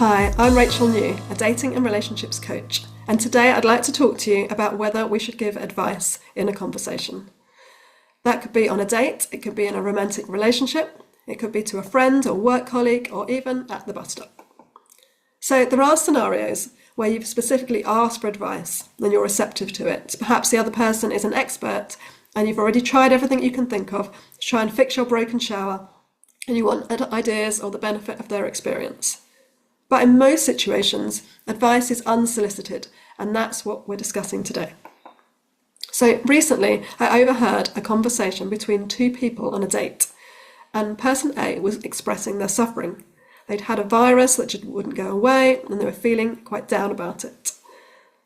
Hi, I'm Rachel New, a dating and relationships coach, and today I'd like to talk to you about whether we should give advice in a conversation. That could be on a date, it could be in a romantic relationship, it could be to a friend or work colleague, or even at the bus stop. So there are scenarios where you've specifically asked for advice and you're receptive to it. Perhaps the other person is an expert and you've already tried everything you can think of to try and fix your broken shower, and you want ideas or the benefit of their experience. But in most situations, advice is unsolicited, and that's what we're discussing today. So recently, I overheard a conversation between two people on a date, and person A was expressing their suffering. They'd had a virus that just wouldn't go away, and they were feeling quite down about it.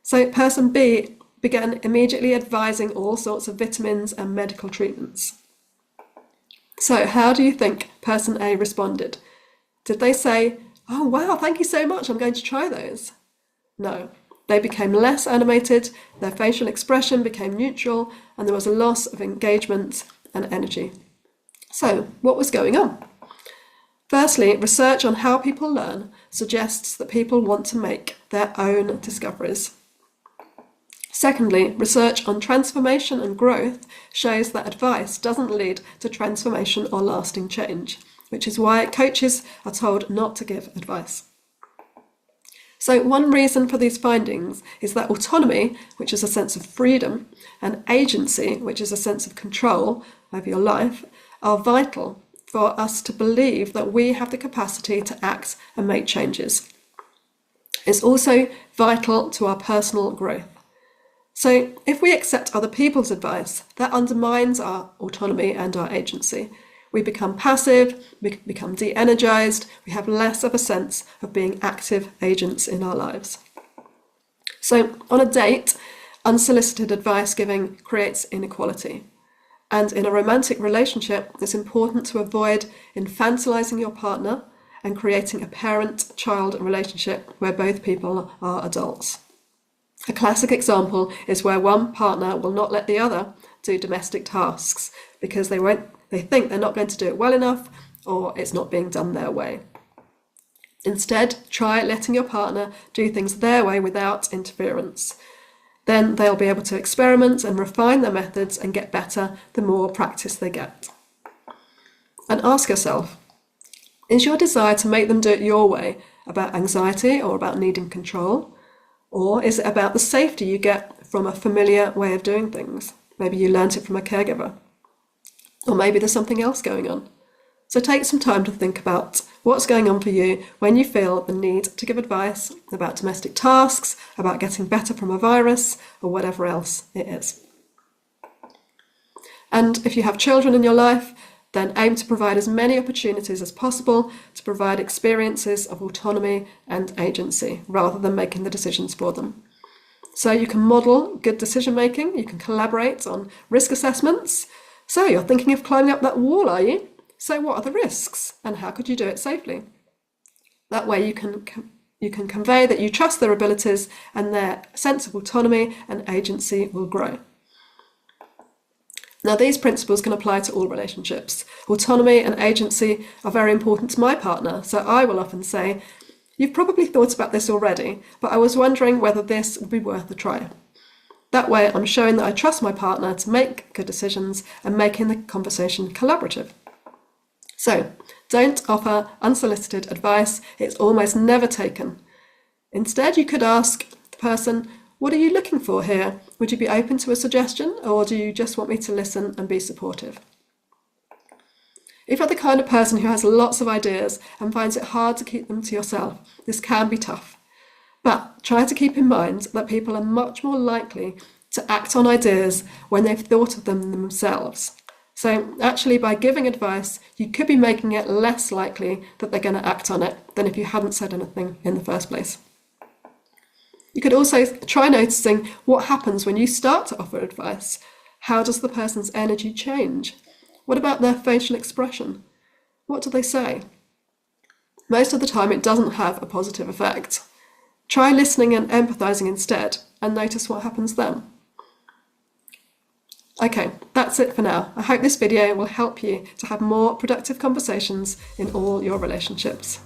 So person B began immediately advising all sorts of vitamins and medical treatments. So how do you think person A responded? Did they say, "Oh wow, thank you so much, I'm going to try those"? No, they became less animated, their facial expression became neutral, and there was a loss of engagement and energy. So what was going on? Firstly, research on how people learn suggests that people want to make their own discoveries. Secondly, research on transformation and growth shows that advice doesn't lead to transformation or lasting change, which is why coaches are told not to give advice. So one reason for these findings is that autonomy, which is a sense of freedom, and agency, which is a sense of control over your life, are vital for us to believe that we have the capacity to act and make changes. It's also vital to our personal growth. So if we accept other people's advice, that undermines our autonomy and our agency. We become passive, we become de-energized, we have less of a sense of being active agents in our lives. So on a date, unsolicited advice giving creates inequality. And in a romantic relationship, it's important to avoid infantilizing your partner and creating a parent-child relationship where both people are adults. A classic example is where one partner will not let the other do domestic tasks because they think they're not going to do it well enough, or it's not being done their way. Instead, try letting your partner do things their way without interference. Then they'll be able to experiment and refine their methods and get better the more practice they get. And ask yourself, is your desire to make them do it your way about anxiety or about needing control? Or is it about the safety you get from a familiar way of doing things? Maybe you learnt it from a caregiver. Or maybe there's something else going on. So take some time to think about what's going on for you when you feel the need to give advice about domestic tasks, about getting better from a virus, or whatever else it is. And if you have children in your life, then aim to provide as many opportunities as possible to provide experiences of autonomy and agency, rather than making the decisions for them. So you can model good decision making, you can collaborate on risk assessments. So you're thinking of climbing up that wall, are you? So what are the risks and how could you do it safely? That way you can convey that you trust their abilities and their sense of autonomy and agency will grow. Now these principles can apply to all relationships. Autonomy and agency are very important to my partner, so I will often say, "You've probably thought about this already, but I was wondering whether this would be worth a try." That way I'm showing that I trust my partner to make good decisions and making the conversation collaborative. So don't offer unsolicited advice, it's almost never taken. Instead you could ask the person, "What are you looking for here? Would you be open to a suggestion, or do you just want me to listen and be supportive?" If you're the kind of person who has lots of ideas and finds it hard to keep them to yourself, this can be tough. But try to keep in mind that people are much more likely to act on ideas when they've thought of them themselves. So actually by giving advice, you could be making it less likely that they're going to act on it than if you hadn't said anything in the first place. You could also try noticing what happens when you start to offer advice. How does the person's energy change? What about their facial expression? What do they say? Most of the time it doesn't have a positive effect. Try listening and empathizing instead and notice what happens then. Okay, that's it for now. I hope this video will help you to have more productive conversations in all your relationships.